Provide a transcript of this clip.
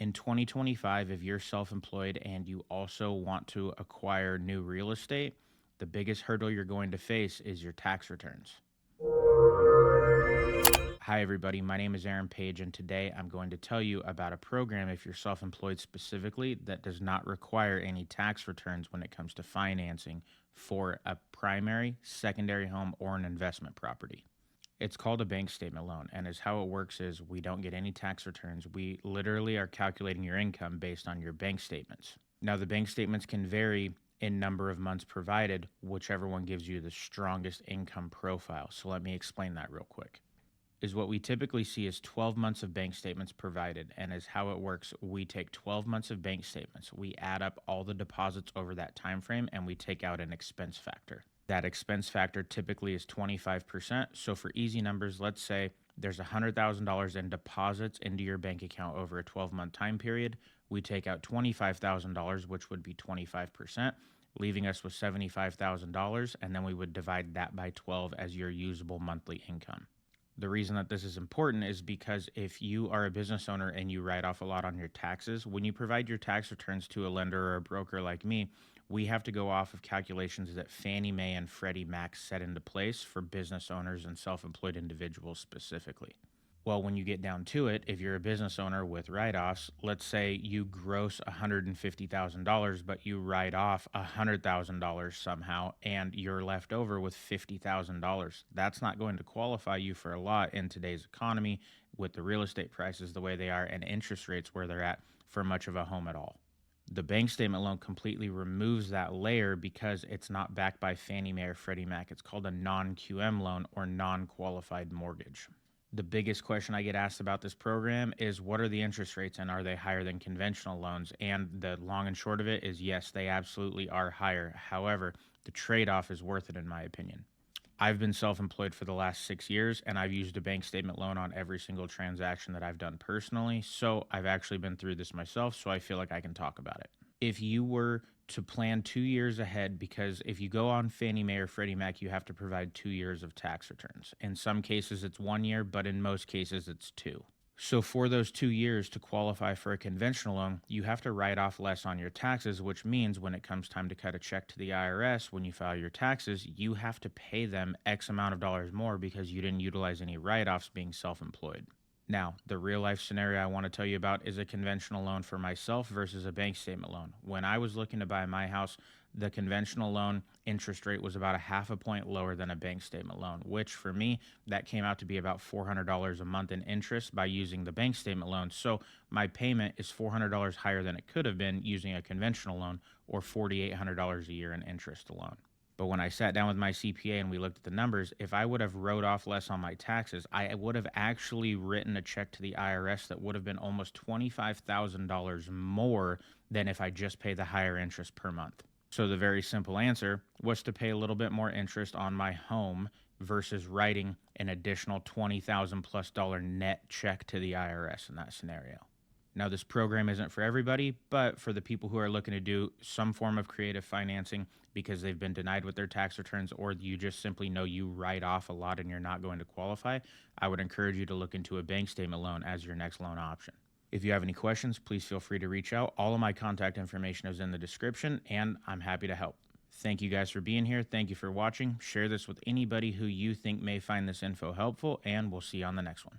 In 2025, if you're self employed and you also want to acquire new real estate, the biggest hurdle you're going to face is your tax returns. Hi, everybody. My name is Aaron Page, and today I'm going to tell you about a program, if you're self employed specifically, that does not require any tax returns when it comes to financing for a primary, secondary home, or an investment property. It's called a bank statement loan, and as how it works is we don't get any tax returns. We literally are calculating your income based on your bank statements. Now, the bank statements can vary in number of months provided, whichever one gives you the strongest income profile. So let me explain that real quick. Is what we typically see is 12 months of bank statements provided, and as how it works, we take 12 months of bank statements, we add up all the deposits over that time frame, and we take out an expense factor. That expense factor typically is 25%. So for easy numbers, let's say there's $100,000 in deposits into your bank account over a 12-month time period. We take out $25,000, which would be 25%, leaving us with $75,000, and then we would divide that by 12 as your usable monthly income. The reason that this is important is because if you are a business owner and you write off a lot on your taxes, when you provide your tax returns to a lender or a broker like me, we have to go off of calculations that Fannie Mae and Freddie Mac set into place for business owners and self-employed individuals specifically. Well, when you get down to it, if you're a business owner with write-offs, let's say you gross $150,000, but you write off $100,000 somehow, and you're left over with $50,000. That's not going to qualify you for a lot in today's economy with the real estate prices the way they are and interest rates where they're at for much of a home at all. The bank statement loan completely removes that layer because it's not backed by Fannie Mae or Freddie Mac. It's called a non-QM loan or non-qualified mortgage. The biggest question I get asked about this program is what are the interest rates and are they higher than conventional loans? And the long and short of it is yes, they absolutely are higher. However, the trade-off is worth it in my opinion. I've been self-employed for the last 6 years and I've used a bank statement loan on every single transaction that I've done personally. So I've actually been through this myself, so I feel like I can talk about it. If you were to plan 2 years ahead, because if you go on Fannie Mae or Freddie Mac, you have to provide 2 years of tax returns. In some cases, it's 1 year, but in most cases, it's two. So for those 2 years to qualify for a conventional loan, you have to write off less on your taxes, which means when it comes time to cut a check to the IRS, when you file your taxes, you have to pay them X amount of dollars more because you didn't utilize any write-offs being self-employed. Now, the real life scenario I want to tell you about is a conventional loan for myself versus a bank statement loan. When I was looking to buy my house, the conventional loan interest rate was about a half a point lower than a bank statement loan, which for me, that came out to be about $400 a month in interest by using the bank statement loan. So my payment is $400 higher than it could have been using a conventional loan or $4,800 a year in interest alone. But when I sat down with my CPA and we looked at the numbers, if I would have wrote off less on my taxes, I would have actually written a check to the IRS that would have been almost $25,000 more than if I just pay the higher interest per month. So the very simple answer was to pay a little bit more interest on my home versus writing an additional $20,000 plus net check to the IRS in that scenario. Now, this program isn't for everybody, but for the people who are looking to do some form of creative financing because they've been denied with their tax returns, or you just simply know you write off a lot and you're not going to qualify, I would encourage you to look into a bank statement loan as your next loan option. If you have any questions, please feel free to reach out. All of my contact information is in the description, and I'm happy to help. Thank you guys for being here. Thank you for watching. Share this with anybody who you think may find this info helpful, and we'll see you on the next one.